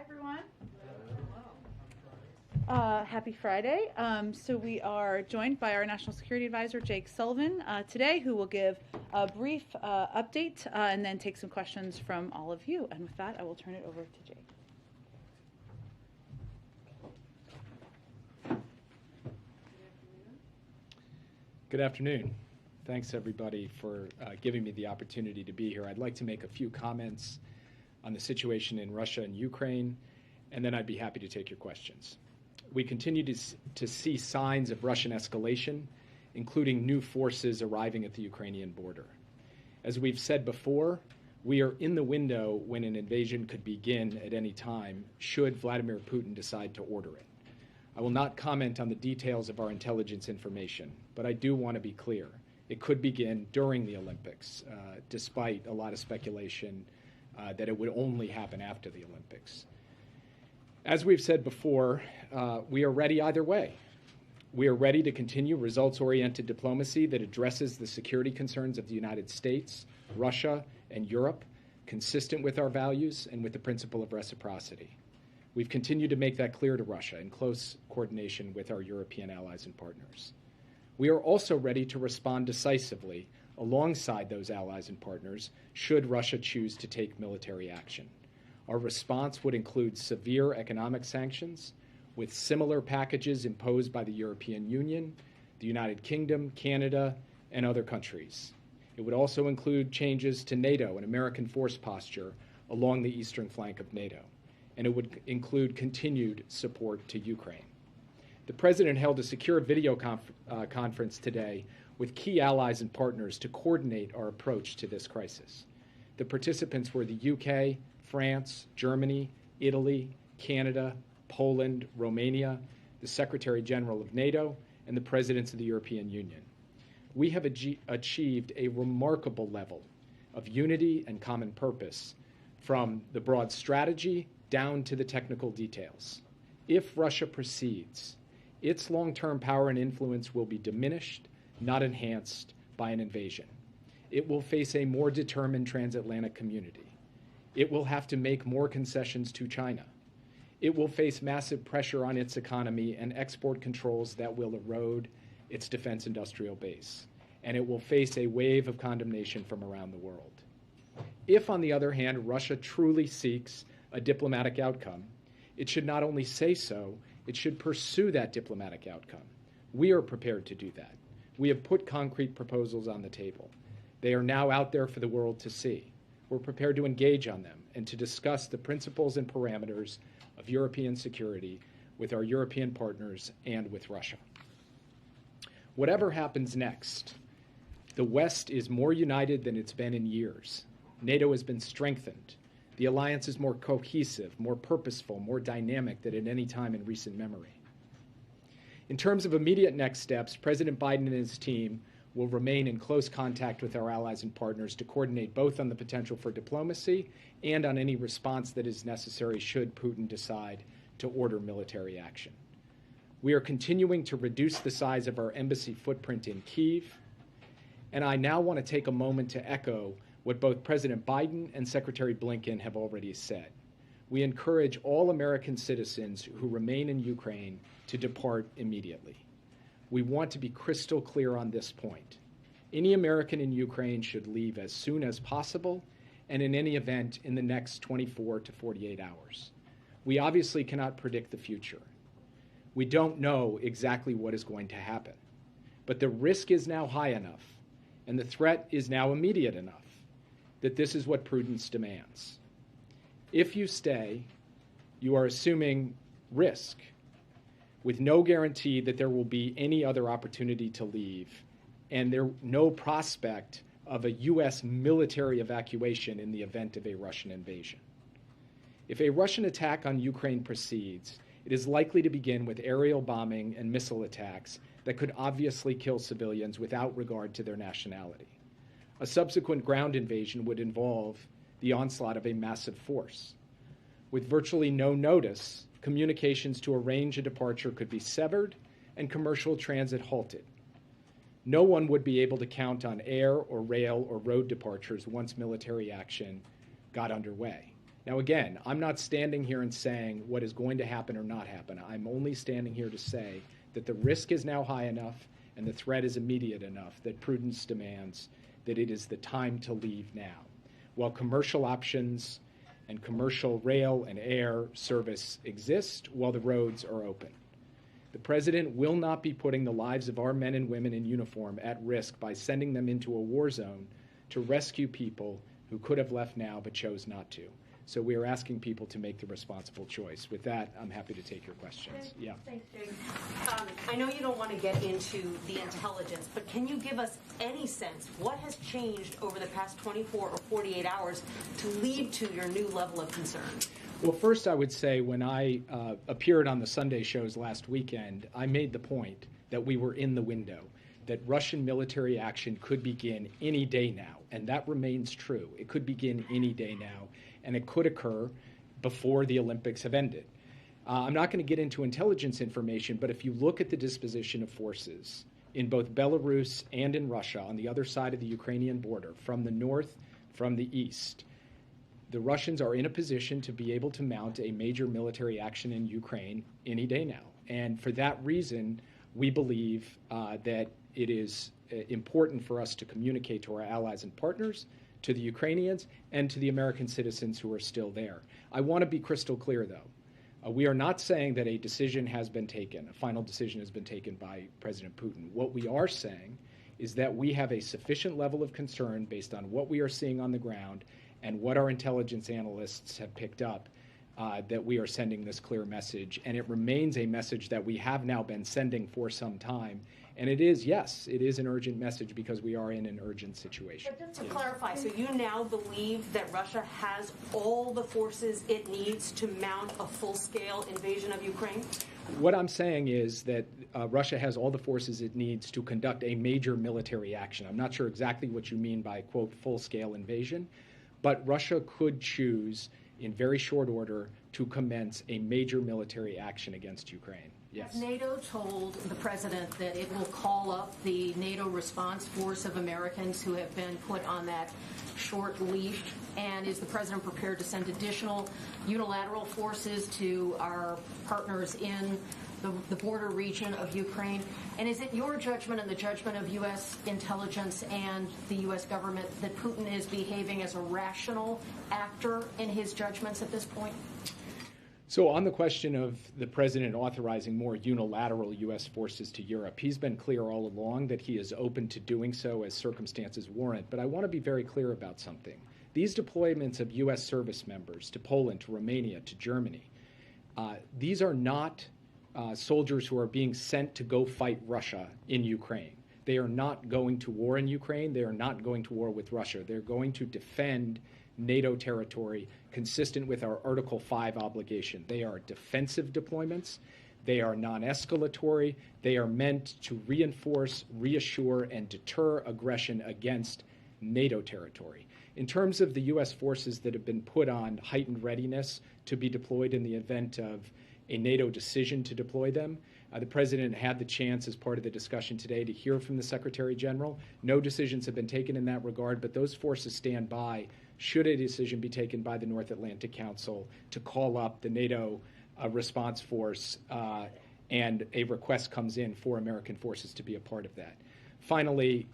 everyone. Happy Friday. So we are joined by our National Security Advisor, Jake Sullivan, today, who will give a brief update and then take some questions from all of you. And with that, I will turn it over to Jake. Good afternoon. Thanks, everybody, for giving me the opportunity to be here. I'd like to make a few comments on the situation in Russia and Ukraine, and then I'd be happy to take your questions. We continue to see signs of Russian escalation, including new forces arriving at the Ukrainian border. As we've said before, we are in the window when an invasion could begin at any time, should Vladimir Putin decide to order it. I will not comment on the details of our intelligence information, but I do want to be clear. It could begin during the Olympics, despite a lot of speculation that it would only happen after the Olympics. As we've said before, we are ready either way. We are ready to continue results-oriented diplomacy that addresses the security concerns of the United States, Russia, and Europe, consistent with our values and with the principle of reciprocity. We've continued to make that clear to Russia in close coordination with our European allies and partners. We are also ready to respond decisively alongside those allies and partners should Russia choose to take military action. Our response would include severe economic sanctions with similar packages imposed by the European Union, the United Kingdom, Canada, and other countries. It would also include changes to NATO and American force posture along the eastern flank of NATO. And it would include continued support to Ukraine. The President held a secure video conference today with key allies and partners to coordinate our approach to this crisis. The participants were the UK, France, Germany, Italy, Canada, Poland, Romania, the Secretary General of NATO, and the Presidents of the European Union. We have achieved a remarkable level of unity and common purpose from the broad strategy down to the technical details. If Russia proceeds, its long-term power and influence will be diminished, not enhanced by an invasion. It will face a more determined transatlantic community. It will have to make more concessions to China. It will face massive pressure on its economy and export controls that will erode its defense industrial base. And it will face a wave of condemnation from around the world. If, on the other hand, Russia truly seeks a diplomatic outcome, it should not only say so, it should pursue that diplomatic outcome. We are prepared to do that. We have put concrete proposals on the table. They are now out there for the world to see. We're prepared to engage on them and to discuss the principles and parameters of European security with our European partners and with Russia. Whatever happens next, the West is more united than it's been in years. NATO has been strengthened. The alliance is more cohesive, more purposeful, more dynamic than at any time in recent memory. In terms of immediate next steps, President Biden and his team will remain in close contact with our allies and partners to coordinate both on the potential for diplomacy and on any response that is necessary should Putin decide to order military action. We are continuing to reduce the size of our embassy footprint in Kyiv, and I now want to take a moment to echo what both President Biden and Secretary Blinken have already said. We encourage all American citizens who remain in Ukraine to depart immediately. We want to be crystal clear on this point. Any American in Ukraine should leave as soon as possible, and in any event in the next 24 to 48 hours. We obviously cannot predict the future. We don't know exactly what is going to happen, but the risk is now high enough, and the threat is now immediate enough, that this is what prudence demands. If you stay, you are assuming risk, with no guarantee that there will be any other opportunity to leave, and no prospect of a U.S. military evacuation in the event of a Russian invasion. If a Russian attack on Ukraine proceeds, it is likely to begin with aerial bombing and missile attacks that could obviously kill civilians without regard to their nationality. A subsequent ground invasion would involve the onslaught of a massive force. With virtually no notice, communications to arrange a departure could be severed and commercial transit halted. No one would be able to count on air or rail or road departures once military action got underway. Now, again, I'm not standing here and saying what is going to happen or not happen. I'm only standing here to say that the risk is now high enough and the threat is immediate enough that prudence demands that it is the time to leave now. While commercial options and commercial rail and air service exist, while the roads are open. The President will not be putting the lives of our men and women in uniform at risk by sending them into a war zone to rescue people who could have left now but chose not to. So we are asking people to make the responsible choice. With that, I'm happy to take your questions. Yeah. Thanks, Jake. I know you don't want to get into the intelligence, but can you give us any sense what has changed over the past 24 or 48 hours to lead to your new level of concern? Well, first I would say when I appeared on the Sunday shows last weekend, I made the point that we were in the window, that Russian military action could begin any day now, and that remains true. It could begin any day now, and it could occur before the Olympics have ended. I'm not going to get into intelligence information, but if you look at the disposition of forces in both Belarus and in Russia on the other side of the Ukrainian border, from the north, from the east, the Russians are in a position to be able to mount a major military action in Ukraine any day now. And for that reason, we believe that it is important for us to communicate to our allies and partners, to the Ukrainians, and to the American citizens who are still there. I want to be crystal clear, though. We are not saying that a decision has been taken, a final decision has been taken by President Putin. What we are saying is that we have a sufficient level of concern based on what we are seeing on the ground and what our intelligence analysts have picked up, that we are sending this clear message. And it remains a message that we have now been sending for some time. And it is, yes, it is an urgent message because we are in an urgent situation. But just to clarify, so you now believe that Russia has all the forces it needs to mount a full-scale invasion of Ukraine? What I'm saying is that Russia has all the forces it needs to conduct a major military action. I'm not sure exactly what you mean by, quote, full-scale invasion, but Russia could choose in very short order to commence a major military action against Ukraine. Yes. Has NATO told the president that it will call up the NATO response force of Americans who have been put on that short leash? And is the president prepared to send additional unilateral forces to our partners in the border region of Ukraine? And is it your judgment and the judgment of U.S. intelligence and the U.S. government that Putin is behaving as a rational actor in his judgments at this point? So on the question of the president authorizing more unilateral U.S. forces to Europe, he's been clear all along that he is open to doing so as circumstances warrant. But I want to be very clear about something. These deployments of U.S. service members to Poland, to Romania, to Germany, these are not soldiers who are being sent to go fight Russia in Ukraine. They are not going to war in Ukraine. They are not going to war with Russia. They're going to defend NATO territory consistent with our Article 5 obligation. They are defensive deployments. They are non-escalatory. They are meant to reinforce, reassure, and deter aggression against NATO territory. In terms of the U.S. forces that have been put on heightened readiness to be deployed in the event of a NATO decision to deploy them, the President had the chance as part of the discussion today to hear from the Secretary General. No decisions have been taken in that regard, but those forces stand by should a decision be taken by the North Atlantic Council to call up the NATO response force and a request comes in for American forces to be a part of that. Finally,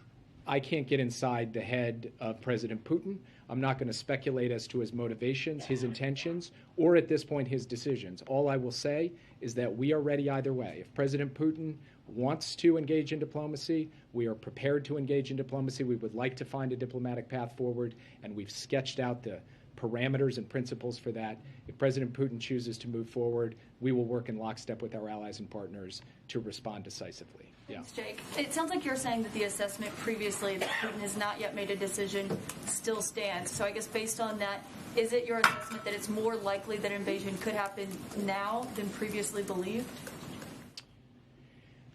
I can't get inside the head of President Putin. I'm not going to speculate as to his motivations, his intentions, or at this point his decisions. All I will say is that we are ready either way. If President Putin wants to engage in diplomacy, we are prepared to engage in diplomacy. We would like to find a diplomatic path forward, and we've sketched out the parameters and principles for that. If President Putin chooses to move forward, we will work in lockstep with our allies and partners to respond decisively. Thanks, Jake. It sounds like you're saying that the assessment previously that Putin has not yet made a decision still stands. So I guess based on that, is it your assessment that it's more likely that invasion could happen now than previously believed?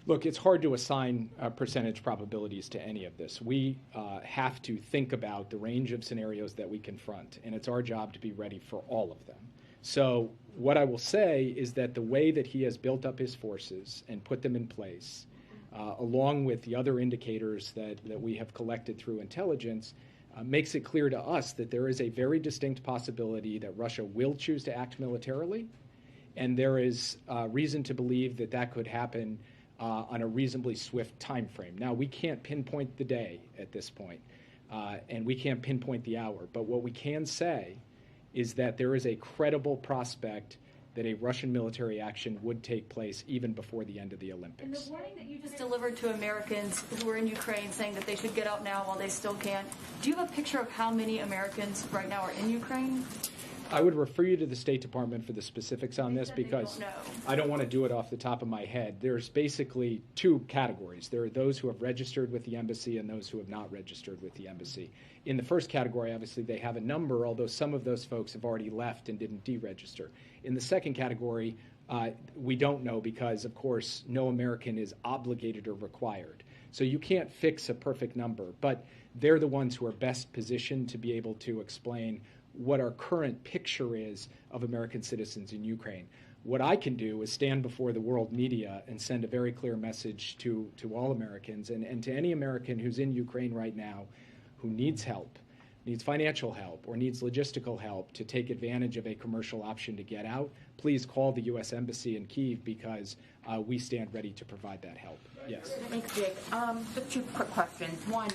Look, it's hard to assign percentage probabilities to any of this. We have to think about the range of scenarios that we confront, and it's our job to be ready for all of them. So what I will say is that the way that he has built up his forces and put them in place, along with the other indicators that we have collected through intelligence, makes it clear to us that there is a very distinct possibility that Russia will choose to act militarily, and there is reason to believe that that could happen on a reasonably swift time frame. Now, we can't pinpoint the day at this point, and we can't pinpoint the hour, but what we can say is that there is a credible prospect that a Russian military action would take place even before the end of the Olympics. And the warning that you just delivered to Americans who are in Ukraine saying that they should get out now while they still can, do you have a picture of how many Americans right now are in Ukraine? I would refer you to the State Department for the specifics on this because I don't want to do it off the top of my head. There's basically two categories. There are those who have registered with the embassy and those who have not registered with the embassy. In the first category, obviously, they have a number, although some of those folks have already left and didn't deregister. In the second category, we don't know because, of course, no American is obligated or required. So you can't fix a perfect number, but they're the ones who are best positioned to be able to explain what our current picture is of American citizens in Ukraine. What I can do is stand before the world media and send a very clear message to all Americans and to any American who's in Ukraine right now who needs help, needs financial help, or needs logistical help to take advantage of a commercial option to get out, please call the U.S. Embassy in Kyiv because we stand ready to provide that help. Yes. Thanks, Jake. Just two quick questions. One,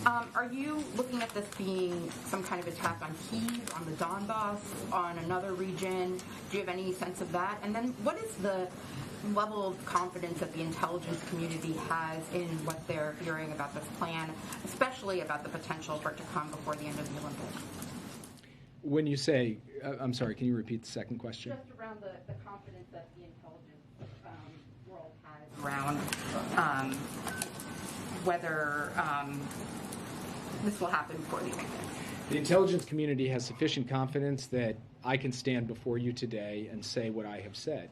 are you looking at this being some kind of attack on Kyiv, on the Donbass, on another region? Do you have any sense of that? And then what is the level of confidence that the intelligence community has in what they're hearing about this plan, especially about the potential for it to come before the end of the Olympics? When you say, I'm sorry, can you repeat the second question? Just around the confidence that the intelligence world has around whether this will happen before the Olympics. The intelligence community has sufficient confidence that I can stand before you today and say what I have said,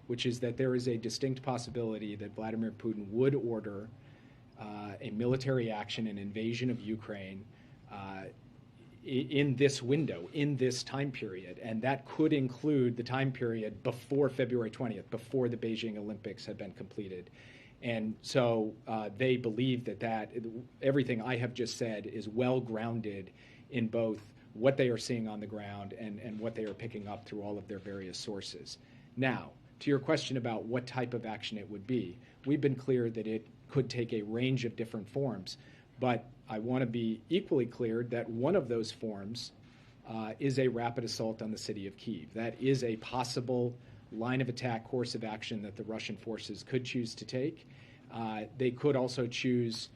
which is that there is a distinct possibility that Vladimir Putin would order a military action, an invasion of Ukraine, in this window, in this time period. And that could include the time period before February 20th, before the Beijing Olympics had been completed. And so they believe that everything I have just said is well grounded in both what they are seeing on the ground and what they are picking up through all of their various sources. Now, to your question about what type of action it would be, we've been clear that it could take a range of different forms, but I want to be equally clear that one of those forms is a rapid assault on the city of Kyiv. That is a possible line of attack course of action that the Russian forces could choose to take. They could also choose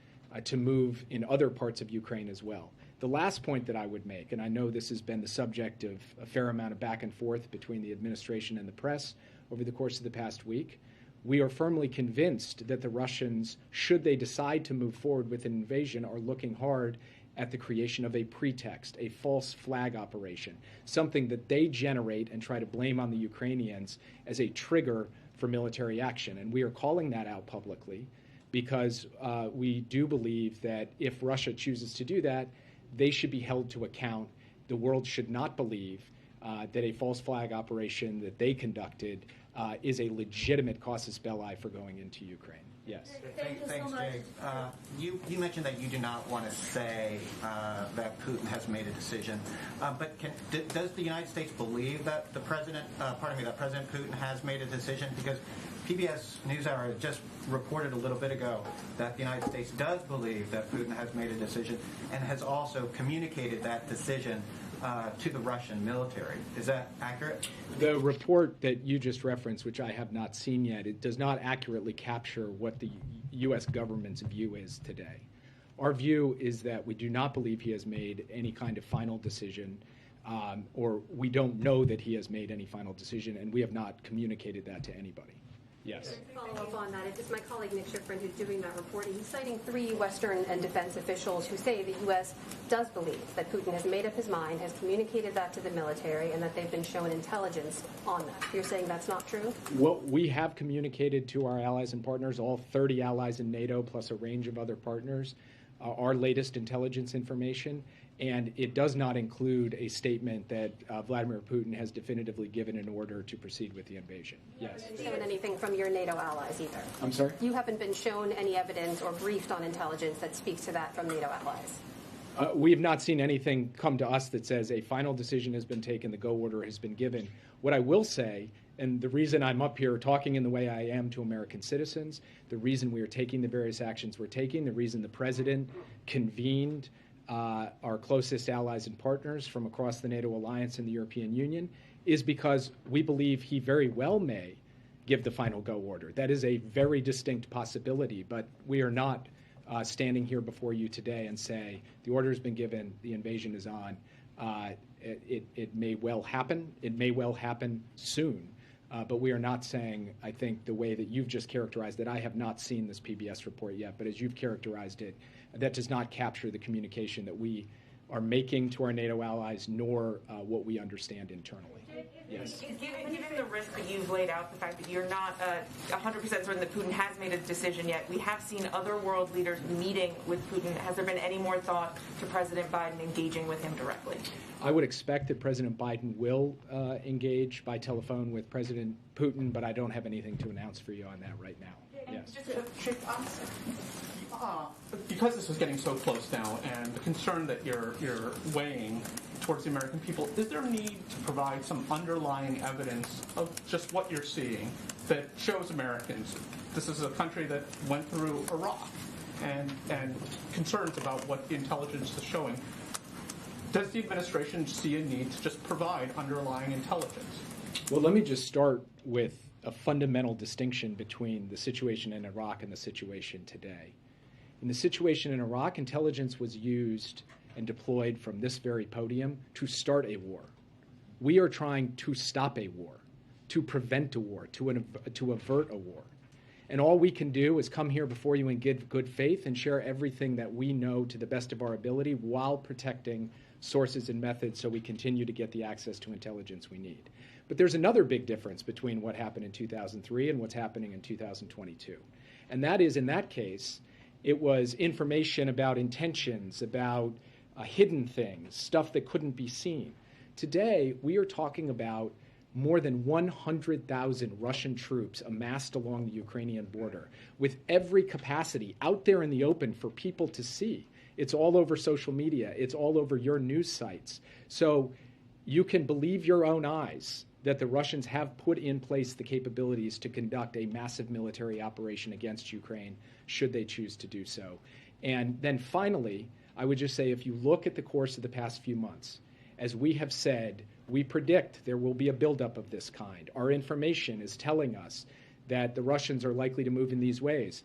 to move in other parts of Ukraine as well. The last point that I would make, and I know this has been the subject of a fair amount of back and forth between the administration and the press over the course of the past week, we are firmly convinced that the Russians, should they decide to move forward with an invasion, are looking hard at the creation of a pretext, a false flag operation, something that they generate and try to blame on the Ukrainians as a trigger for military action. And we are calling that out publicly because we do believe that if Russia chooses to do that, they should be held to account. The world should not believe that a false flag operation that they conducted is a legitimate casus belli for going into Ukraine. Yes. Thanks, Jake. You mentioned that you do not want to say that Putin has made a decision, but does the United States believe that that President Putin has made a decision? Because PBS NewsHour just reported a little bit ago that the United States does believe that Putin has made a decision and has also communicated that decision to the Russian military. Is that accurate? The report that you just referenced, which I have not seen yet, it does not accurately capture what the U.S. government's view is today. Our view is that we do not believe he has made any kind of final decision, or we don't know that he has made any final decision, and we have not communicated that to anybody. Yes. Follow up on that. It's my colleague Nick Schifrin who's doing that reporting. He's citing 3 Western and defense officials who say the U.S. does believe that Putin has made up his mind, has communicated that to the military, and that they've been shown intelligence on that. You're saying that's not true? Well, we have communicated to our allies and partners, all 30 allies in NATO, plus a range of other partners, our latest intelligence information. And it does not include a statement that Vladimir Putin has definitively given an order to proceed with the invasion. Yes. You haven't been shown anything from your NATO allies either. I'm sorry? You haven't been shown any evidence or briefed on intelligence that speaks to that from NATO allies. We have not seen anything come to us that says a final decision has been taken, the go order has been given. What I will say, and the reason I'm up here talking in the way I am to American citizens, the reason we are taking the various actions we're taking, the reason the president convened our closest allies and partners from across the NATO alliance and the European Union, is because we believe he very well may give the final go order. That is a very distinct possibility, but we are not standing here before you today and say the order has been given, the invasion is on. It may well happen. It may well happen soon. But we are not saying, I think, the way that you've just characterized it. I have not seen this PBS report yet, but as you've characterized it, that does not capture the communication that we are making to our NATO allies, nor what we understand internally. Yes. Given the risk that you've laid out, the fact that you're not 100% certain that Putin has made a decision yet, we have seen other world leaders meeting with Putin. Has there been any more thought to President Biden engaging with him directly? I would expect that President Biden will engage by telephone with President Putin, but I don't have anything to announce for you on that right now. Yes. Because this is getting so close now, and the concern that you're weighing towards the American people, is there a need to provide some underlying evidence of just what you're seeing that shows Americans this is a country that went through Iraq and concerns about what the intelligence is showing? Does the administration see a need to just provide underlying intelligence? Well, let me just start with a fundamental distinction between the situation in Iraq and the situation today. In the situation in Iraq, intelligence was used and deployed from this very podium to start a war. We are trying to stop a war, to prevent a war, to avert a war. And all we can do is come here before you in good faith and share everything that we know to the best of our ability while protecting sources and methods so we continue to get the access to intelligence we need. But there's another big difference between what happened in 2003 and what's happening in 2022. And that is, in that case, it was information about intentions, about hidden things, stuff that couldn't be seen. Today, we are talking about more than 100,000 Russian troops amassed along the Ukrainian border with every capacity out there in the open for people to see. It's all over social media. It's all over your news sites. So you can believe your own eyes that the Russians have put in place the capabilities to conduct a massive military operation against Ukraine, should they choose to do so. And then finally, I would just say, if you look at the course of the past few months, as we have said, we predict there will be a buildup of this kind. Our information is telling us that the Russians are likely to move in these ways.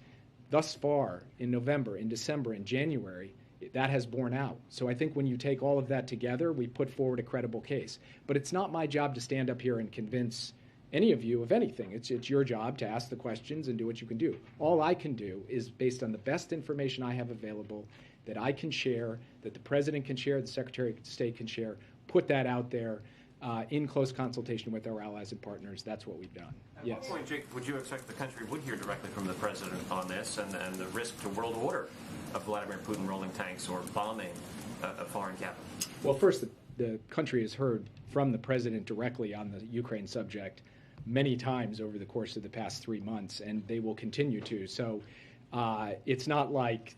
Thus far, in November, in December, in January, that has borne out. So I think when you take all of that together, we put forward a credible case. But it's not my job to stand up here and convince any of you of anything. It's your job to ask the questions and do what you can do. All I can do is, based on the best information I have available, that I can share, that the President can share, the Secretary of State can share, put that out there in close consultation with our allies and partners. That's what we've done. At what point, Jake, would you expect the country would hear directly from the President on this and the risk to world order of Vladimir Putin rolling tanks or bombing a foreign capital? Well, first, the country has heard from the President directly on the Ukraine subject many times over the course of the past 3 months, and they will continue to. So it's not like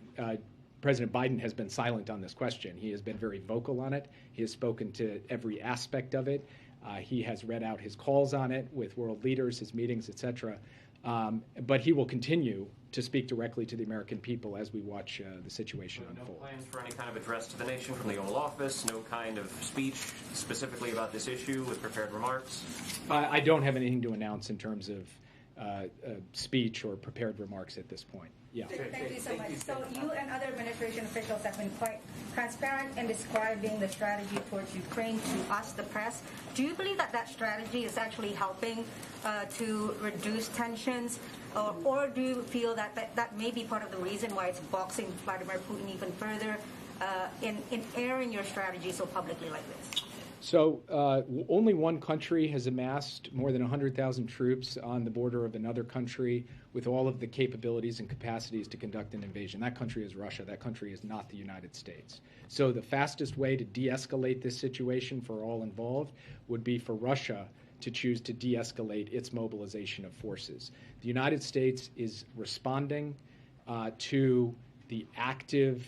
President Biden has been silent on this question. He has been very vocal on it. He has spoken to every aspect of it. He has read out his calls on it with world leaders, his meetings, et cetera. But he will continue to speak directly to the American people as we watch the situation unfold. No plans for any kind of address to the nation from the Oval Office? No kind of speech specifically about this issue with prepared remarks? I don't have anything to announce in terms of speech or prepared remarks at this point. Yeah. Thank you so much. So you and other administration officials have been quite transparent in describing the strategy towards Ukraine to us, the press. Do you believe that that strategy is actually helping to reduce tensions? Or do you feel that that may be part of the reason why it's boxing Vladimir Putin even further in airing your strategy so publicly like this? So only one country has amassed more than 100,000 troops on the border of another country with all of the capabilities and capacities to conduct an invasion. That country is Russia. That country is not the United States. So the fastest way to de-escalate this situation for all involved would be for Russia to choose to de-escalate its mobilization of forces. The United States is responding to the active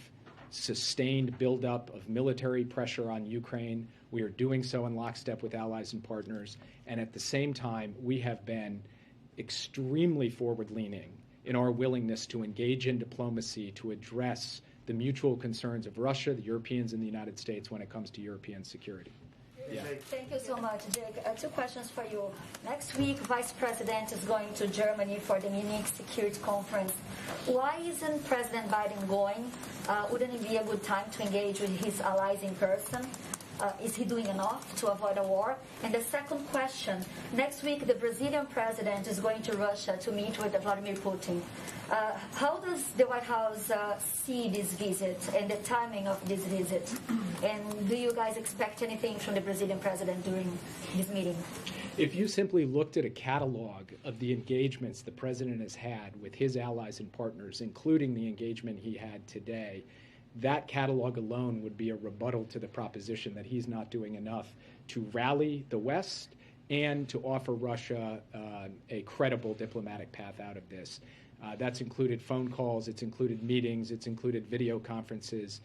sustained buildup of military pressure on Ukraine. We are doing so in lockstep with allies and partners. And at the same time, we have been extremely forward-leaning in our willingness to engage in diplomacy to address the mutual concerns of Russia, the Europeans, and the United States when it comes to European security. Yeah. Thank you so much, Jake. Two questions for you. Next week, Vice President is going to Germany for the Munich Security Conference. Why isn't President Biden going? Wouldn't it be a good time to engage with his allies in person? Is he doing enough to avoid a war? And the second question, next week the Brazilian president is going to Russia to meet with Vladimir Putin. How does the White House see this visit and the timing of this visit? And do you guys expect anything from the Brazilian president during this meeting? If you simply looked at a catalog of the engagements the president has had with his allies and partners, including the engagement he had today, that catalog alone would be a rebuttal to the proposition that he's not doing enough to rally the West and to offer Russia a credible diplomatic path out of this. That's included phone calls, it's included meetings, it's included video conferences,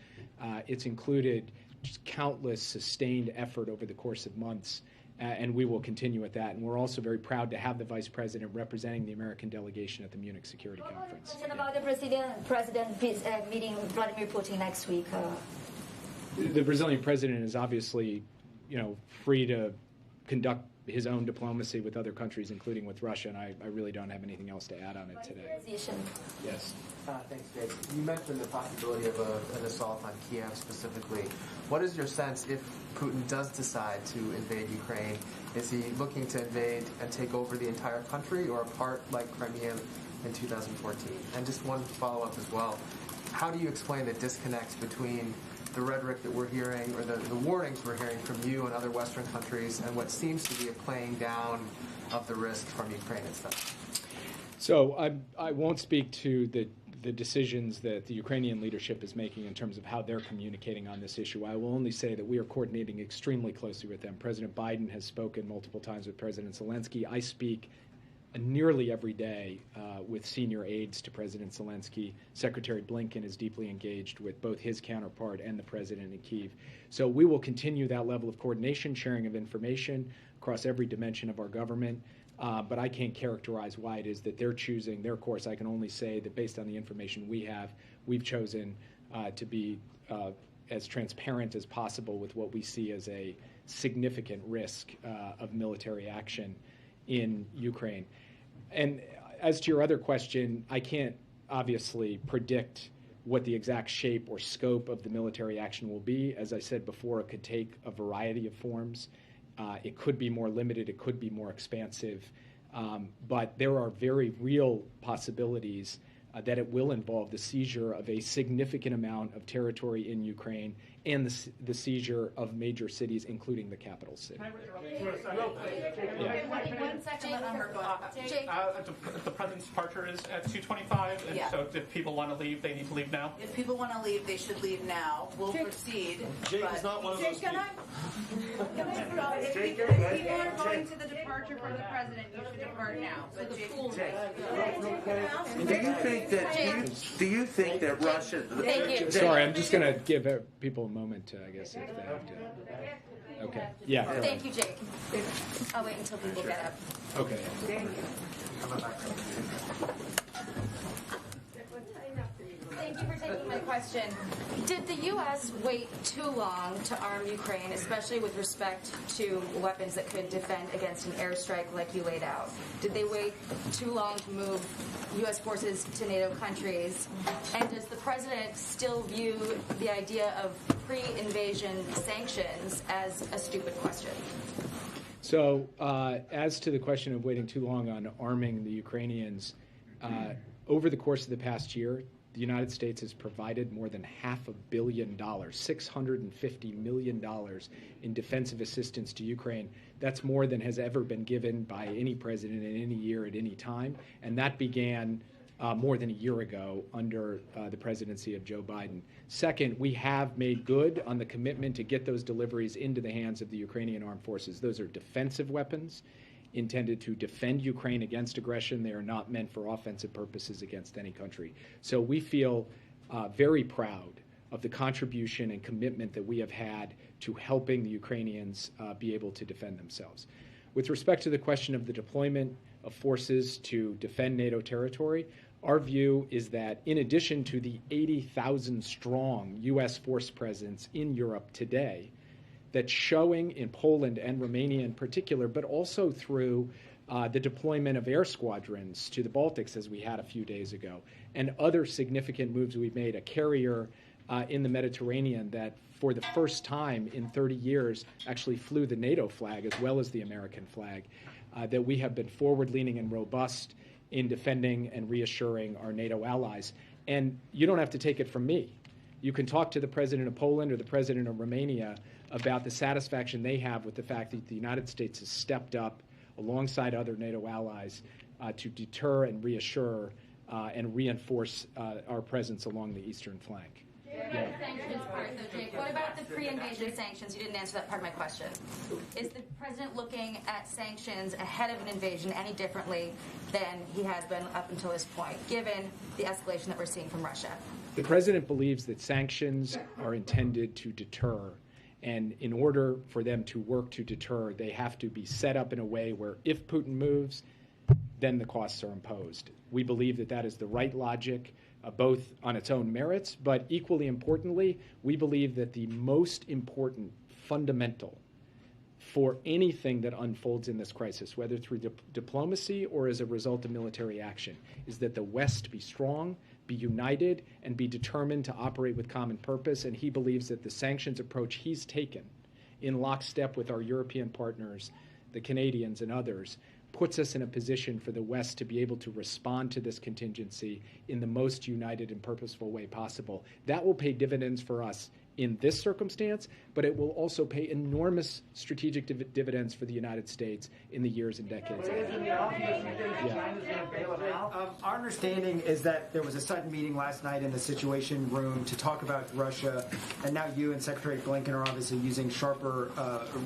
it's included just countless sustained effort over the course of months, and we will continue with that. And we're also very proud to have the Vice President representing the American delegation at the Munich Security Conference. What about the Brazilian president meeting Vladimir Putin next week? The Brazilian president is obviously, free to conduct his own diplomacy with other countries, including with Russia, and I really don't have anything else to add on it today. Yes. Thanks, Jake. You mentioned the possibility of an assault on Kiev specifically. What is your sense if Putin does decide to invade Ukraine? Is he looking to invade and take over the entire country or a part like Crimea in 2014? And just one follow-up as well. How do you explain the disconnect between the rhetoric that we're hearing, or the warnings we're hearing from you and other Western countries, and what seems to be a playing down of the risk from Ukraine itself? So I won't speak to the decisions that the Ukrainian leadership is making in terms of how they're communicating on this issue. I will only say that we are coordinating extremely closely with them. President Biden has spoken multiple times with President Zelensky. I speak nearly every day with senior aides to President Zelensky. Secretary Blinken is deeply engaged with both his counterpart and the president in Kyiv. So we will continue that level of coordination, sharing of information across every dimension of our government. But I can't characterize why it is that they're choosing their course. I can only say that based on the information we have, we've chosen to be as transparent as possible with what we see as a significant risk of military action in Ukraine. And as to your other question, I can't obviously predict what the exact shape or scope of the military action will be. As I said before, it could take a variety of forms. It could be more limited, it could be more expansive, but there are very real possibilities that it will involve the seizure of a significant amount of territory in Ukraine and the seizure of major cities, including the capital city. One second, let her go. The president's departure is at 2:25, and so if people want to leave, they need to leave now? If people want to leave, they should leave now. We'll proceed. Jake is not one of those people. If people are going to the departure for the president, you should depart now. But Do you think that Russia? Sorry, I'm just going to give people a moment, I guess, if they have to. Okay. Yeah. Thank you, Jake. I'll wait until people get up. Okay. Thank you for taking my question. Did the U.S. wait too long to arm Ukraine, especially with respect to weapons that could defend against an airstrike like you laid out? Did they wait too long to move U.S. forces to NATO countries? And does the president still view the idea of pre-invasion sanctions as a stupid question? So as to the question of waiting too long on arming the Ukrainians, over the course of the past year, the United States has provided more than $500 million, $650 million in defensive assistance to Ukraine. That's more than has ever been given by any president in any year at any time. And that began more than a year ago under the presidency of Joe Biden. Second, we have made good on the commitment to get those deliveries into the hands of the Ukrainian armed forces. Those are defensive weapons intended to defend Ukraine against aggression. They are not meant for offensive purposes against any country. So we feel very proud of the contribution and commitment that we have had to helping the Ukrainians be able to defend themselves. With respect to the question of the deployment of forces to defend NATO territory, our view is that in addition to the 80,000 strong U.S. force presence in Europe today, that's showing in Poland and Romania in particular, but also through the deployment of air squadrons to the Baltics, as we had a few days ago, and other significant moves we've made, a carrier in the Mediterranean that for the first time in 30 years actually flew the NATO flag as well as the American flag, that we have been forward-leaning and robust in defending and reassuring our NATO allies. And you don't have to take it from me. You can talk to the president of Poland or the president of Romania about the satisfaction they have with the fact that the United States has stepped up alongside other NATO allies to deter and reassure and reinforce our presence along the eastern flank. Yeah. Sanctions part, though, Jake. What about the pre-invasion sanctions? You didn't answer that part of my question. Is the president looking at sanctions ahead of an invasion any differently than he has been up until this point, given the escalation that we're seeing from Russia? The president believes that sanctions are intended to deter, and in order for them to work to deter, they have to be set up in a way where if Putin moves, then the costs are imposed. We believe that that is the right logic, both on its own merits, but equally importantly, we believe that the most important fundamental for anything that unfolds in this crisis, whether through diplomacy or as a result of military action, is that the West be strong, be united, and be determined to operate with common purpose. And he believes that the sanctions approach he's taken in lockstep with our European partners, the Canadians and others, puts us in a position for the West to be able to respond to this contingency in the most united and purposeful way possible. That will pay dividends for us in this circumstance, but it will also pay enormous strategic dividends for the United States in the years and decades ahead. Our understanding is that there was a sudden meeting last night in the Situation Room to talk about Russia, and now you and Secretary Blinken are obviously using sharper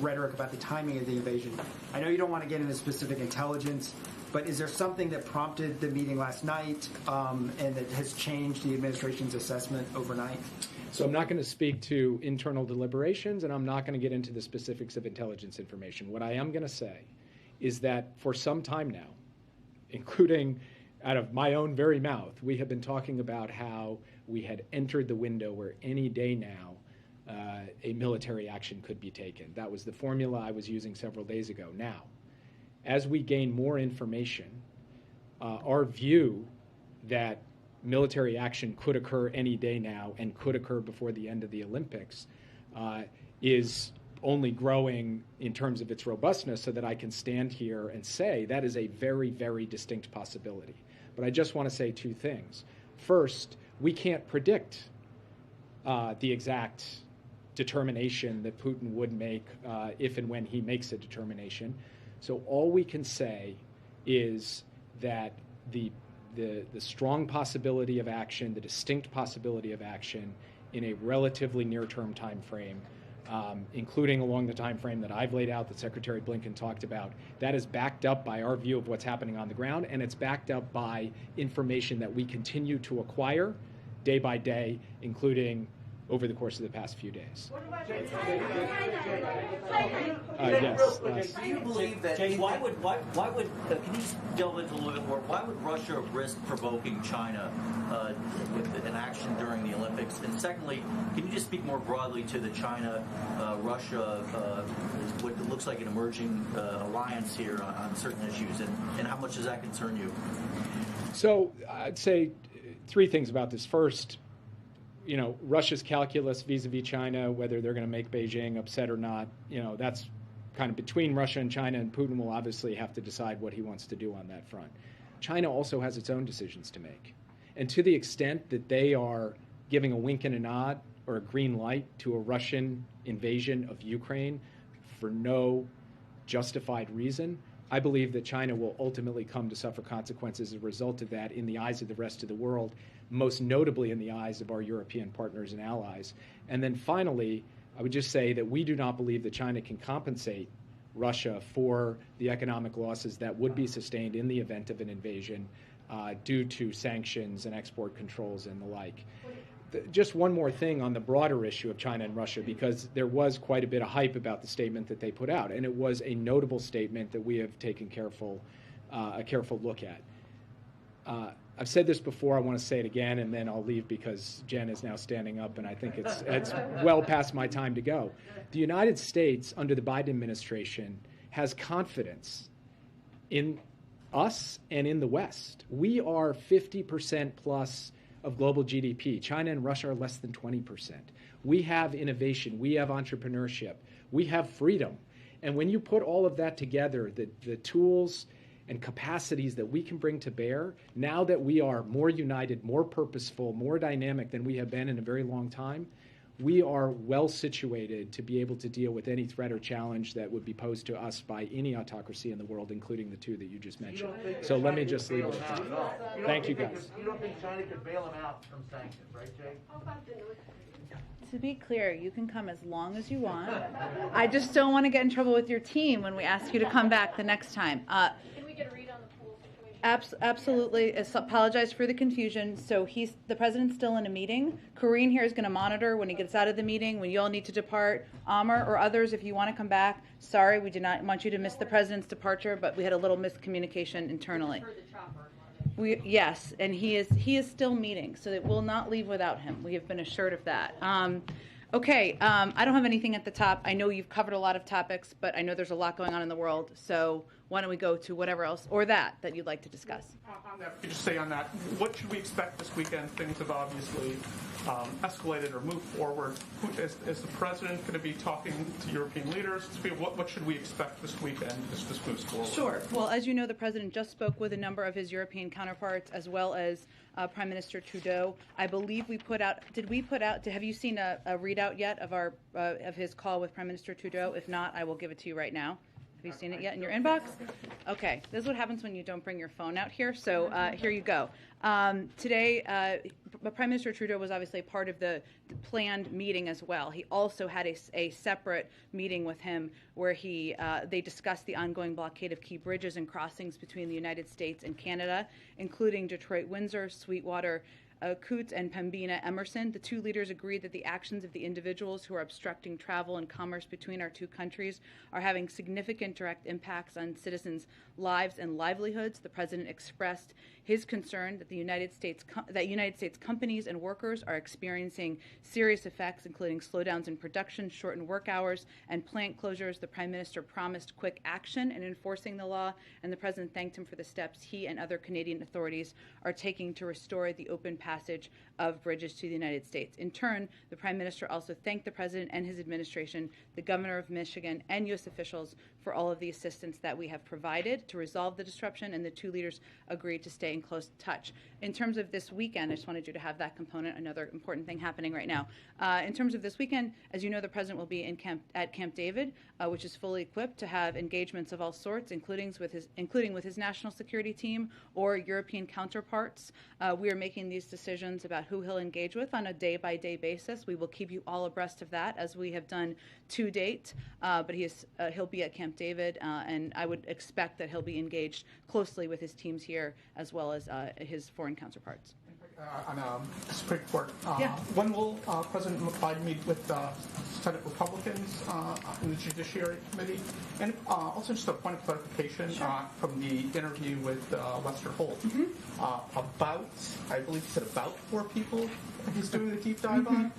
rhetoric about the timing of the invasion. I know you don't want to get into specific intelligence, but is there something that prompted the meeting last night and that has changed the administration's assessment overnight? So I'm not going to speak to internal deliberations, and I'm not going to get into the specifics of intelligence information. What I am going to say is that for some time now, including out of my own very mouth, we have been talking about how we had entered the window where any day now a military action could be taken. That was the formula I was using several days ago. Now, as we gain more information, our view that military action could occur any day now and could occur before the end of the Olympics is only growing in terms of its robustness, so that I can stand here and say that is a very, very distinct possibility. But I just want to say two things. First, we can't predict the exact determination that Putin would make if and when he makes a determination. So all we can say is that the strong possibility of action, the distinct possibility of action in a relatively near-term time frame, including along the time frame that I've laid out, that Secretary Blinken talked about, that is backed up by our view of what's happening on the ground, and it's backed up by information that we continue to acquire day by day, including over the course of the past few days. Yes. Do you believe that? Why would? Can you delve into a little bit more? Why would Russia risk provoking China with an action during the Olympics? And secondly, can you just speak more broadly to the China-Russia, what looks like an emerging alliance here on certain issues, and how much does that concern you? So I'd say three things about this. First, Russia's calculus vis-a-vis China, whether they're going to make Beijing upset or not, that's kind of between Russia and China, and Putin will obviously have to decide what he wants to do on that front. China also has its own decisions to make. And to the extent that they are giving a wink and a nod or a green light to a Russian invasion of Ukraine for no justified reason, I believe that China will ultimately come to suffer consequences as a result of that in the eyes of the rest of the world, most notably in the eyes of our European partners and allies. And then finally, I would just say that we do not believe that China can compensate Russia for the economic losses that would be sustained in the event of an invasion due to sanctions and export controls and the like. just one more thing on the broader issue of China and Russia, because there was quite a bit of hype about the statement that they put out, and it was a notable statement that we have taken a careful look at. I've said this before, I want to say it again, and then I'll leave because Jen is now standing up, and I think it's well past my time to go. The United States, under the Biden administration, has confidence in us and in the West. We are 50% plus of global GDP. China and Russia are less than 20%. We have innovation. We have entrepreneurship. We have freedom. And when you put all of that together, the tools and capacities that we can bring to bear, now that we are more united, more purposeful, more dynamic than we have been in a very long time, we are well situated to be able to deal with any threat or challenge that would be posed to us by any autocracy in the world, including the two that you just mentioned. So let me just leave it at that. Thank you, guys. You don't think China could bail him out from sanctions, right, Jay? To be clear, you can come as long as you want. I just don't want to get in trouble with your team when we ask you to come back the next time. Can we get a read on the pool situation? Absolutely. Apologize for the confusion. So the president's still in a meeting. Karine here is going to monitor when he gets out of the meeting, when you all need to depart. Amr or others, if you want to come back, sorry, we did not want you to miss the president's departure, but we had a little miscommunication internally. Yes, and he is still meeting, so it will not leave without him. We have been assured of that. Okay, I don't have anything at the top. I know you've covered a lot of topics, but I know there's a lot going on in the world, so why don't we go to whatever else, or that you'd like to discuss? On that, could you say on that, what should we expect this weekend? Things have obviously escalated or moved forward. Is the president going to be talking to European leaders? What should we expect this weekend as this moves forward? Sure. Well, as you know, the president just spoke with a number of his European counterparts, as well as Prime Minister Trudeau. I believe we put out. Have you seen a readout yet of his call with Prime Minister Trudeau? If not, I will give it to you right now. Have you seen it yet in your inbox? Okay, this is what happens when you don't bring your phone out here. So here you go. Today, Prime Minister Trudeau was obviously part of the planned meeting as well. He also had a separate meeting with him where they discussed the ongoing blockade of key bridges and crossings between the United States and Canada, including Detroit-Windsor, Sweetwater, Coutts and Pembina Emerson. The two leaders agreed that the actions of the individuals who are obstructing travel and commerce between our two countries are having significant direct impacts on citizens' lives and livelihoods. The president expressed his concern that United States companies and workers are experiencing serious effects, including slowdowns in production, shortened work hours, and plant closures. The prime minister promised quick action in enforcing the law, and the president thanked him for the steps he and other Canadian authorities are taking to restore the open passage of bridges to the United States. In turn, the prime minister also thanked the president and his administration, the governor of Michigan, and U.S. officials for all of the assistance that we have provided to resolve the disruption, and the two leaders agreed to stay in close touch. In terms of this weekend, I just wanted you to have that component, another important thing happening right now. In terms of this weekend, as you know, the president will be at Camp David, which is fully equipped to have engagements of all sorts, including with his national security team or European counterparts. We are making these decisions about who he'll engage with on a day-by-day basis. We will keep you all abreast of that, as we have done to date. But he'll be at Camp David, and I would expect that he'll be engaged closely with his teams here, as well as his foreign counterparts. On Supreme Court, when will President Biden meet with Senate Republicans in the Judiciary Committee? And also just a point of clarification from the interview with Lester Holt. I believe he said about 4 people he's doing the deep dive on.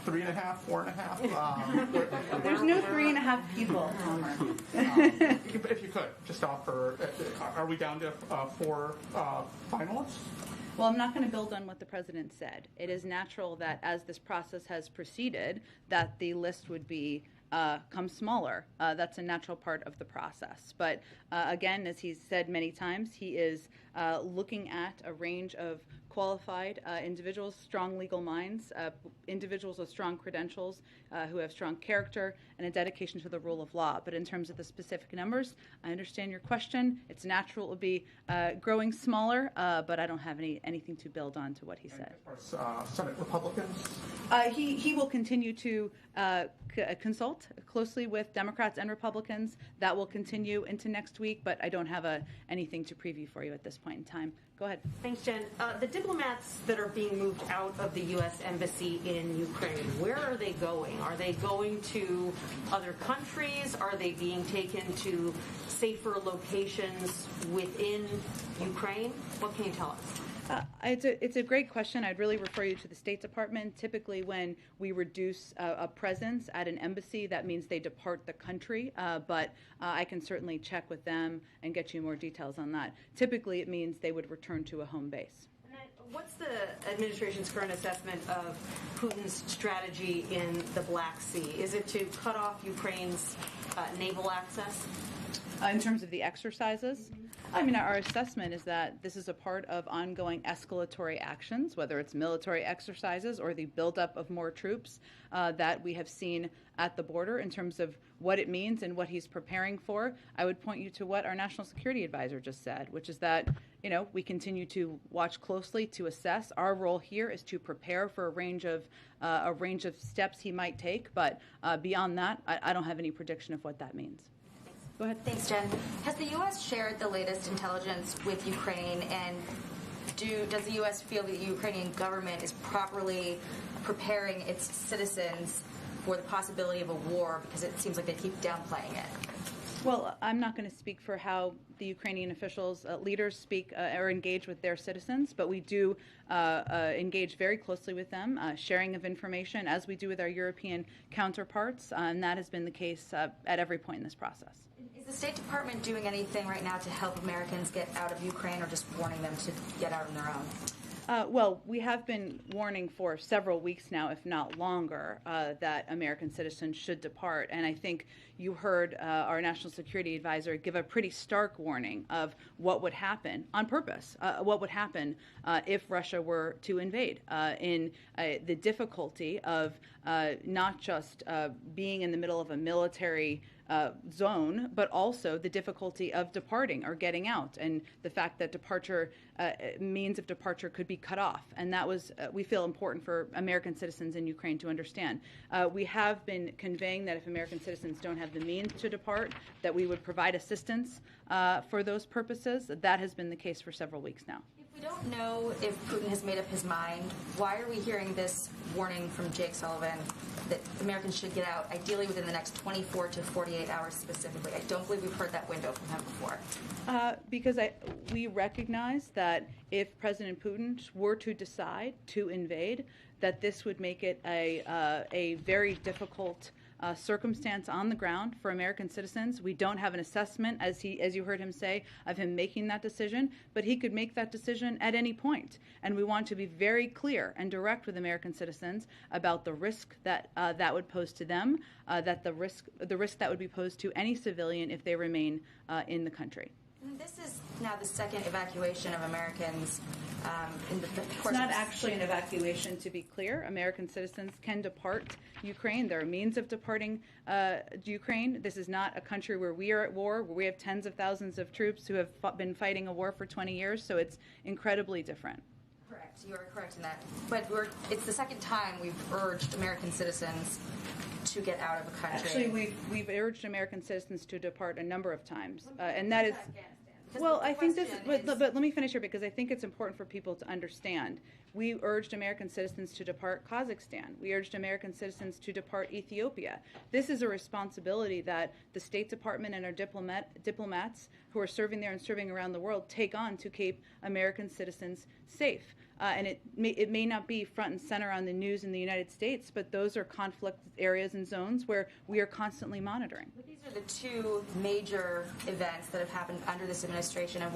3.5, 4.5. There's no 3.5 people. If you could, just offer, are we down to 4 finalists? Well, I'm not going to build on what the president said. It is natural that as this process has proceeded, that the list would become smaller. That's a natural part of the process. But again, as he's said many times, he is looking at a range of qualified individuals, strong legal minds, individuals with strong credentials who have strong character and a dedication to the rule of law. But in terms of the specific numbers, I understand your question. It's natural it will be growing smaller, but I don't have anything to build on to what he said. Senate Republicans? He will continue to consult closely with Democrats and Republicans. That will continue into next week, but I don't have anything to preview for you at this point in time. Go ahead. Thanks, Jen. The diplomats that are being moved out of the U.S. Embassy in Ukraine, where are they going? Are they going to other countries? Are they being taken to safer locations within Ukraine? What can you tell us? It's a great question. I'd really refer you to the State Department. Typically, when we reduce a presence at an embassy, that means they depart the country. But I can certainly check with them and get you more details on that. Typically, it means they would return to a home base. What's the administration's current assessment of Putin's strategy in the Black Sea? Is it to cut off Ukraine's naval access? In terms of the exercises, I mean, our assessment is that this is a part of ongoing escalatory actions, whether it's military exercises or the buildup of more troops that we have seen at the border. In terms of what it means and what he's preparing for, I would point you to what our National Security Advisor just said, which is that, we continue to watch closely to assess. Our role here is to prepare for a range of steps he might take, but beyond that, I don't have any prediction of what that means. Go ahead. Thanks, Jen. Has the U.S. shared the latest intelligence with Ukraine, and does the U.S. feel that the Ukrainian government is properly preparing its citizens for the possibility of a war, because it seems like they keep downplaying it? Well, I'm not going to speak for how the Ukrainian officials, leaders speak or engage with their citizens, but we do engage very closely with them, sharing of information, as we do with our European counterparts, and that has been the case at every point in this process. Is the State Department doing anything right now to help Americans get out of Ukraine, or just warning them to get out on their own? Well, we have been warning for several weeks now, if not longer, that American citizens should depart. And I think you heard our National Security Advisor give a pretty stark warning of what would happen on purpose, what would happen if Russia were to invade, in the difficulty of not just being in the middle of a military zone, but also the difficulty of departing or getting out, and the fact that means of departure could be cut off. And that was, we feel, important for American citizens in Ukraine to understand. We have been conveying that if American citizens don't have the means to depart, that we would provide assistance for those purposes. That has been the case for several weeks now. If we don't know if Putin has made up his mind, why are we hearing this warning from Jake Sullivan that Americans should get out, ideally within the next 24 to 48 hours specifically? I don't believe we've heard that window from him before. Because we recognize that if President Putin were to decide to invade, that this would make it a very difficult circumstance on the ground for American citizens. We don't have an assessment, as you heard him say, of him making that decision, but he could make that decision at any point. And we want to be very clear and direct with American citizens about the risk that that would pose to them, that the risk that would be posed to any civilian if they remain in the country. This is now the second evacuation of Americans in the course It's not actually an evacuation, to be clear. American citizens can depart Ukraine. There are means of departing Ukraine. This is not a country where we are at war, where we have tens of thousands of troops who have been fighting a war for 20 years, so it's incredibly different. Correct. You are correct in that. But it's the second time we've urged American citizens to get out of the country. Actually, we've urged American citizens to depart a number of times, and that is. Well, I think this, but let me finish here, because I think it's important for people to understand. We urged American citizens to depart Kazakhstan. We urged American citizens to depart Ethiopia. This is a responsibility that the State Department and our diplomats who are serving there and serving around the world take on to keep American citizens safe. And it may not be front and center on the news in the United States, but those are conflict areas and zones where we are constantly monitoring. But these are the two major events that have happened under this administration. And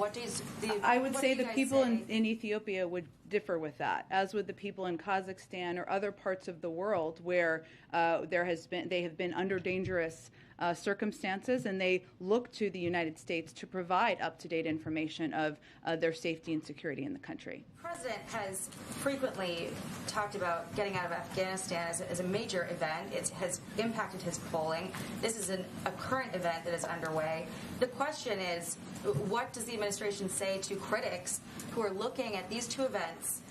I would say the people in Ethiopia would differ with that, as would the people in Kazakhstan or other parts of the world where they have been under dangerous circumstances, and they look to the United States to provide up-to-date information of their safety and security in the country. The president has frequently talked about getting out of Afghanistan as a major event. It has impacted his polling. This is a current event that is underway. The question is, what does the administration say to critics who are looking at these two events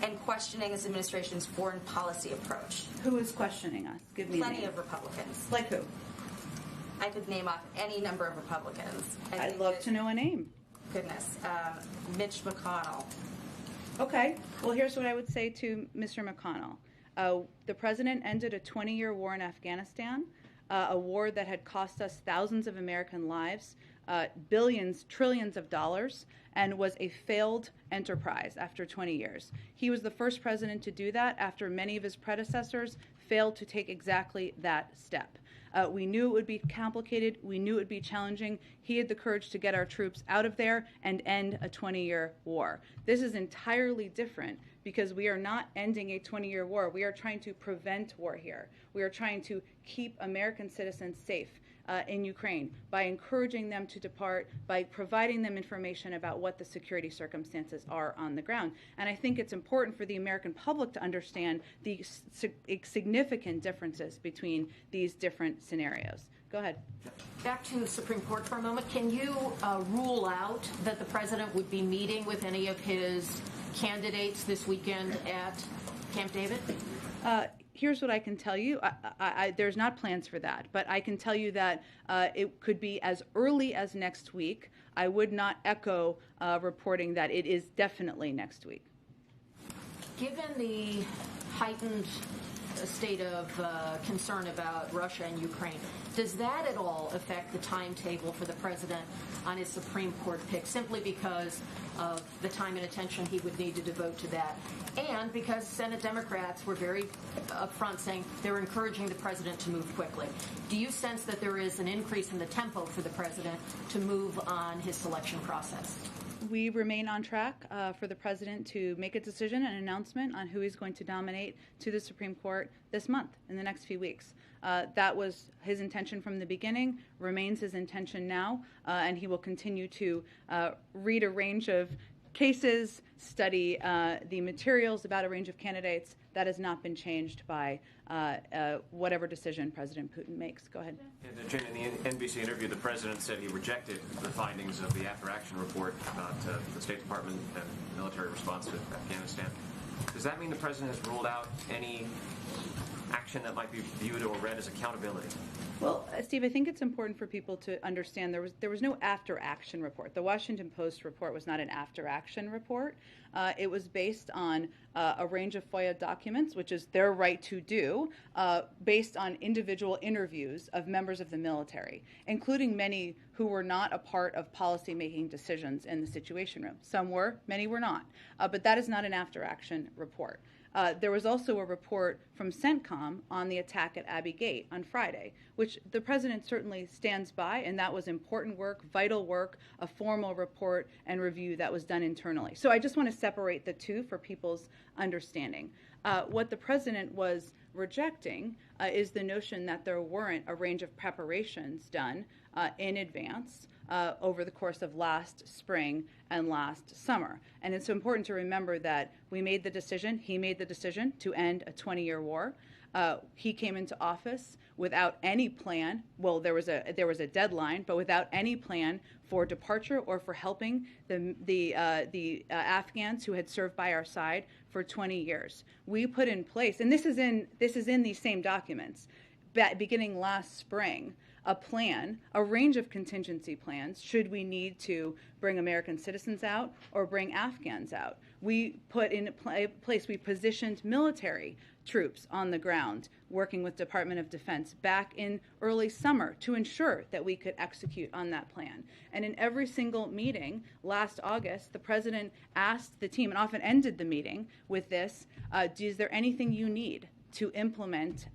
and questioning his administration's foreign policy approach. Who is questioning us? Give me a Plenty name. of Republicans. Like who? I could name off any number of Republicans. I'd love to know a name. Goodness. Mitch McConnell. Okay. Well, here's what I would say to Mr. McConnell. The president ended a 20-year war in Afghanistan, a war that had cost us thousands of American lives, billions, trillions of dollars, and was a failed enterprise after 20 years. He was the first president to do that after many of his predecessors failed to take exactly that step. We knew it would be complicated. We knew it would be challenging. He had the courage to get our troops out of there and end a 20-year war. This is entirely different because we are not ending a 20-year war. We are trying to prevent war here. We are trying to keep American citizens safe in Ukraine by encouraging them to depart, by providing them information about what the security circumstances are on the ground. And I think it's important for the American public to understand the significant differences between these different scenarios. Go ahead. Back to the Supreme Court for a moment. Can you rule out that the president would be meeting with any of his candidates this weekend at Camp David? Here's what I can tell you. There's not plans for that, but I can tell you that it could be as early as next week. I would not echo reporting that it is definitely next week. Given the heightened state of concern about Russia and Ukraine, does that at all affect the timetable for the president on his Supreme Court pick, simply because of the time and attention he would need to devote to that, and because Senate Democrats were very upfront saying they were encouraging the president to move quickly? Do you sense that there is an increase in the tempo for the president to move on his selection process? We remain on track for the president to make a decision, an announcement on who he's going to nominate to the Supreme Court this month, in the next few weeks. That was his intention from the beginning, remains his intention now, and he will continue to read a range of cases, study the materials about a range of candidates. That has not been changed by whatever decision President Putin makes. Go ahead. Jen, in the NBC interview, the president said he rejected the findings of the after-action report about the State Department and military response to Afghanistan. Does that mean the president has ruled out any action that might be viewed or read as accountability? Well, Steve, I think it's important for people to understand there was no after-action report. The Washington Post report was not an after-action report. It was based on a range of FOIA documents, which is their right to do, based on individual interviews of members of the military, including many who were not a part of policy-making decisions in the Situation Room. Some were, many were not. But that is not an after-action report. There was also a report from CENTCOM on the attack at Abbey Gate on Friday, which the president certainly stands by, and that was important work, vital work, a formal report and review that was done internally. So I just want to separate the two for people's understanding. What the president was rejecting is the notion that there weren't a range of preparations done in advance over the course of last spring and last summer. And it's important to remember that we made the decision, he made the decision to end a 20-year war. He came into office without any plan. Well, there was a deadline, but without any plan for departure or for helping the Afghans who had served by our side for 20 years. We put in place, and this is in these same documents, beginning last spring, a plan, a range of contingency plans, should we need to bring American citizens out or bring Afghans out. We put in place, we positioned military troops on the ground, working with Department of Defense back in early summer to ensure that we could execute on that plan. And in every single meeting last August, the president asked the team, and often ended the meeting with this, is there anything you need to implement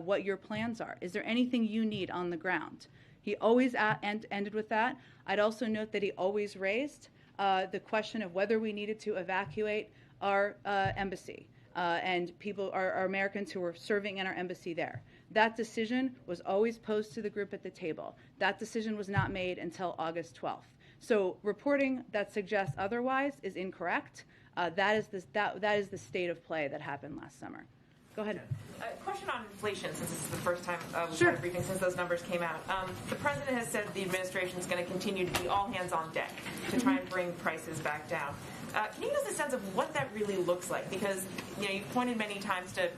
what your plans are? Is there anything you need on the ground? He always ended with that. I'd also note that he always raised the question of whether we needed to evacuate our embassy and our Americans who were serving in our embassy there. That decision was always posed to the group at the table. That decision was not made until August 12th. So reporting that suggests otherwise is incorrect. That is the state of play that happened last summer. Go ahead. A question on inflation, since this is the first time we've had a briefing since those numbers came out. The president has said the administration is going to continue to be all hands on deck to try and bring prices back down. Can you give us a sense of what that really looks like? Because you've pointed many times to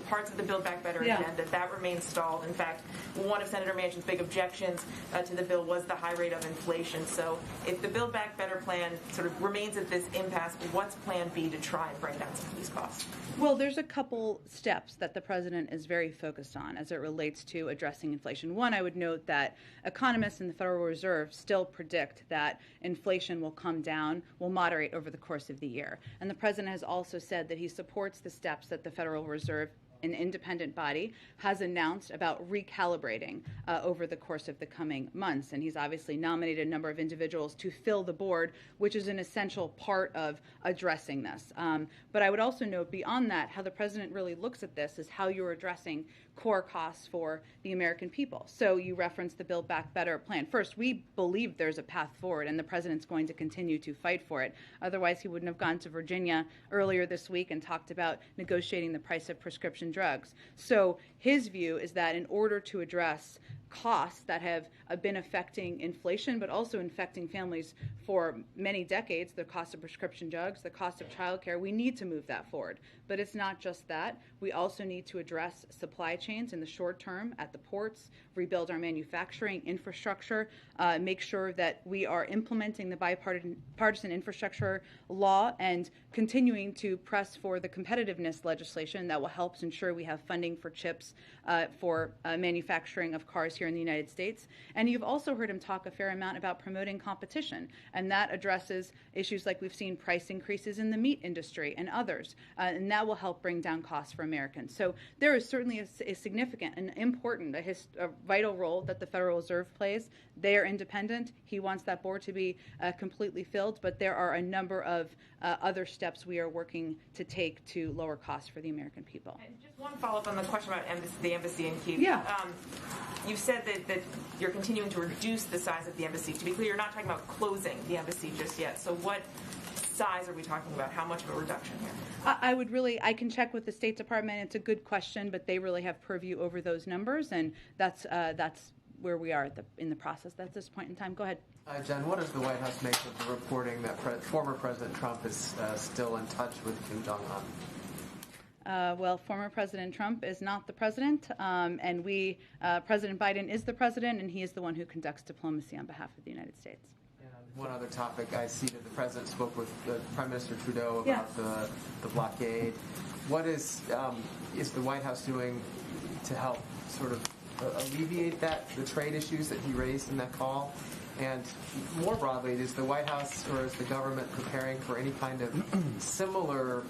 parts of the Build Back Better agenda that remains stalled. In fact, one of Senator Manchin's big objections to the bill was the high rate of inflation. So if the Build Back Better plan sort of remains at this impasse, what's Plan B to try and bring down some of these costs? Well, there's a couple steps that the president is very focused on as it relates to addressing inflation. One, I would note that economists in the Federal Reserve still predict that inflation will come down, will moderate over the course of the year. And the president has also said that he supports the steps that the Federal Reserve, an independent body, has announced about recalibrating over the course of the coming months. And he's obviously nominated a number of individuals to fill the board, which is an essential part of addressing this. But I would also note beyond that, how the president really looks at this is how you're addressing core costs for the American people. So you referenced the Build Back Better plan. First, we believe there's a path forward, and the president's going to continue to fight for it. Otherwise, he wouldn't have gone to Virginia earlier this week and talked about negotiating the price of prescription drugs. So his view is that in order to address costs that have been affecting inflation, but also infecting families for many decades, the cost of prescription drugs, the cost of childcare, we need to move that forward. But it's not just that. We also need to address supply chains in the short term at the ports, rebuild our manufacturing infrastructure, make sure that we are implementing the bipartisan infrastructure law and continuing to press for the competitiveness legislation that will help ensure we have funding for chips for manufacturing of cars here in the United States. And you've also heard him talk a fair amount about promoting competition, and that addresses issues like we've seen price increases in the meat industry and others, and that will help bring down costs for Americans. So there is certainly a significant and important, a vital role that the Federal Reserve plays. They are independent. He wants that board to be completely filled, but there are a number of other steps we are working to take to lower costs for the American people. And just one follow-up on the question about the embassy in Kyiv. Yeah. You've said that you're continuing to reduce the size of the embassy. To be clear, you're not talking about closing the embassy just yet. So what size are we talking about? How much of a reduction here? I can check with the State Department. It's a good question, but they really have purview over those numbers, and that's where we are in the process at this point in time. Go ahead. Jen, what does the White House make of the reporting that former President Trump is still in touch with Kim Jong-un? Well, former President Trump is not the president, and President Biden is the president, and he is the one who conducts diplomacy on behalf of the United States. One other topic, I see that the president spoke with Prime Minister Trudeau about the blockade. What is the White House doing to help sort of alleviate the trade issues that he raised in that call? And more broadly, is the White House or is the government preparing for any kind of similar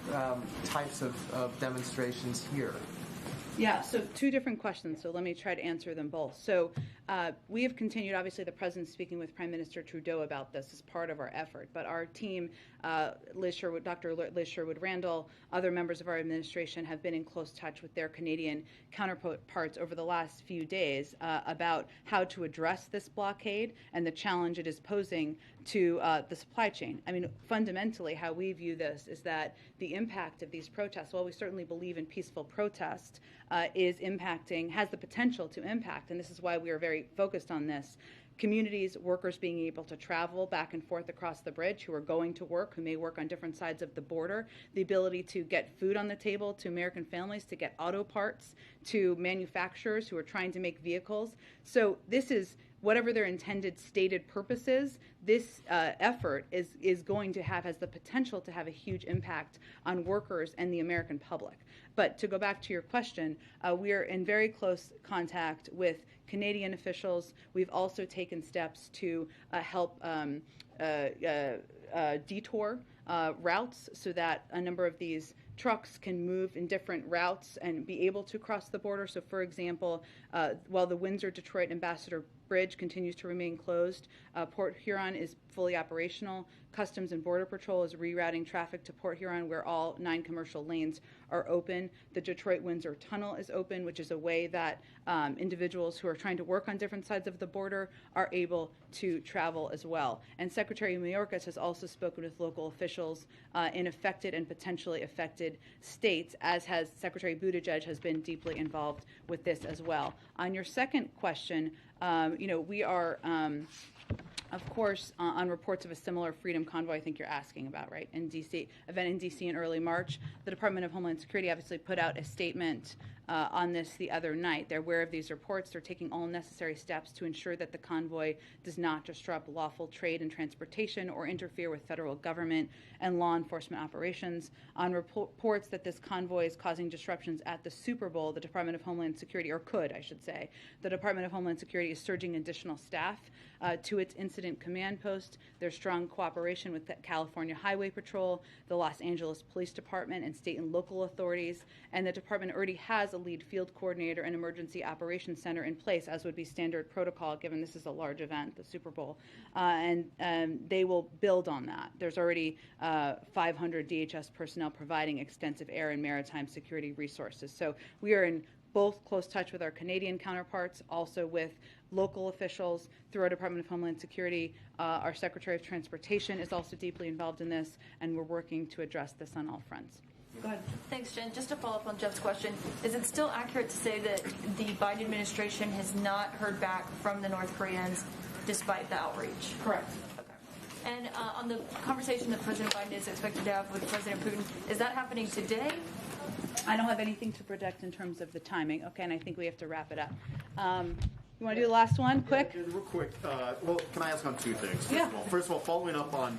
types of demonstrations here? Yeah, so two different questions, so let me try to answer them both. So we have continued, obviously the president's speaking with Prime Minister Trudeau about this as part of our effort, but our team, Dr. Liz Sherwood-Randall, other members of our administration have been in close touch with their Canadian counterparts over the last few days about how to address this blockade and the challenge it is posing to the supply chain. I mean, fundamentally, how we view this is that the impact of these protests, while we certainly believe in peaceful protest, has the potential to impact, and this is why we are very focused on this, communities, workers being able to travel back and forth across the bridge, who are going to work, who may work on different sides of the border, the ability to get food on the table to American families, to get auto parts, to manufacturers who are trying to make vehicles. So this is, whatever their intended stated purpose is, this effort is going to has the potential to have a huge impact on workers and the American public. But to go back to your question, we are in very close contact with Canadian officials. We've also taken steps to help detour routes so that a number of these trucks can move in different routes and be able to cross the border. So, for example, while the Windsor-Detroit Ambassador Bridge continues to remain closed, Port Huron is fully operational. Customs and Border Patrol is rerouting traffic to Port Huron, where all 9 commercial lanes are open. The Detroit-Windsor Tunnel is open, which is a way that individuals who are trying to work on different sides of the border are able to travel as well. And Secretary Mayorkas has also spoken with local officials in affected and potentially affected states, as has Secretary Buttigieg has been deeply involved with this as well. On your second question, we are of course, on reports of a similar Freedom Convoy, I think you're asking about, right, in D.C., event in D.C. in early March, the Department of Homeland Security obviously put out a statement on this the other night. They're aware of these reports. They're taking all necessary steps to ensure that the convoy does not disrupt lawful trade and transportation or interfere with federal government and law enforcement operations. On reports that this convoy is causing disruptions at the Super Bowl, the Department of Homeland Security, or could, I should say, the Department of Homeland Security is surging additional staff to its incident command post. There's strong cooperation with the California Highway Patrol, the Los Angeles Police Department, and state and local authorities. And the department already has a lead field coordinator and emergency operations center in place, as would be standard protocol, given this is a large event, the Super Bowl. And they will build on that. There's already 500 DHS personnel providing extensive air and maritime security resources. So we are in both close touch with our Canadian counterparts, also with local officials through our Department of Homeland Security. Our Secretary of Transportation is also deeply involved in this, and we're working to address this on all fronts. Go ahead. Thanks, Jen. Just to follow up on Jeff's question, is it still accurate to say that the Biden administration has not heard back from the North Koreans despite the outreach? Correct. Okay. And on the conversation that President Biden is expected to have with President Putin, is that happening today? I don't have anything to predict in terms of the timing. Okay, and I think we have to wrap it up. You want to do the last one, quick? Yeah, real quick. Well, can I ask on two things? First of all, following up on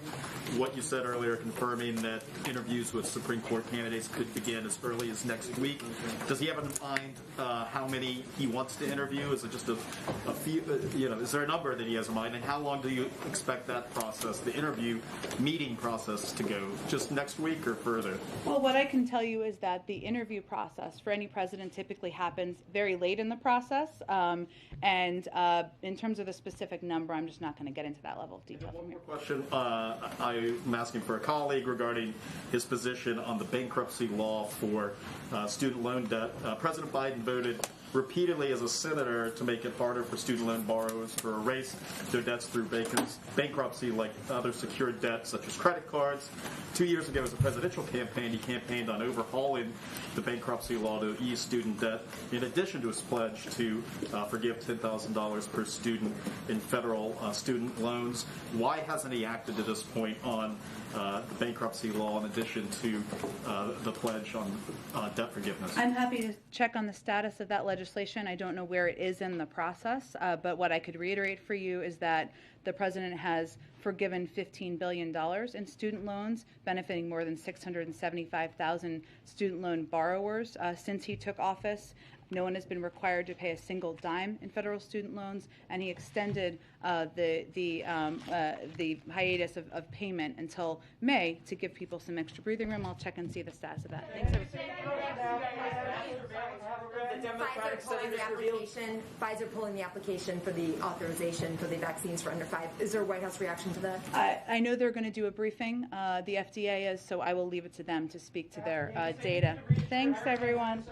what you said earlier, confirming that interviews with Supreme Court candidates could begin as early as next week. Does he have in mind how many he wants to interview? Is it just a few? Is there a number that he has in mind? And how long do you expect that process, the interview meeting process, to go? Just next week or further? Well, what I can tell you is that the interview process for any president typically happens very late in the process. And in terms of the specific number, I'm just not going to get into that level of detail. One more question. I'm asking for a colleague regarding his position on the bankruptcy law for student loan debt. President Biden voted repeatedly as a senator to make it harder for student loan borrowers to erase their debts through bankruptcy like other secured debts such as credit cards. 2 years ago, as a presidential campaign, he campaigned on overhauling the bankruptcy law to ease student debt, in addition to his pledge to forgive $10,000 per student in federal student loans. Why hasn't he acted to this point on the bankruptcy law in addition to the pledge on debt forgiveness? I'm happy to check on the status of that legislation. I don't know where it is in the process, but what I could reiterate for you is that the president has forgiven $15 billion in student loans, benefiting more than 675,000 student loan borrowers since he took office. No one has been required to pay a single dime in federal student loans, and he extended the hiatus of payment until May to give people some extra breathing room. I'll check and see the status of that. Thanks, everybody. Pfizer pulling the application for the authorization for the vaccines for under 5. Is there a White House reaction to that? I know they're going to do a briefing. The FDA is, so I will leave it to them to speak to their data. Thanks, everyone.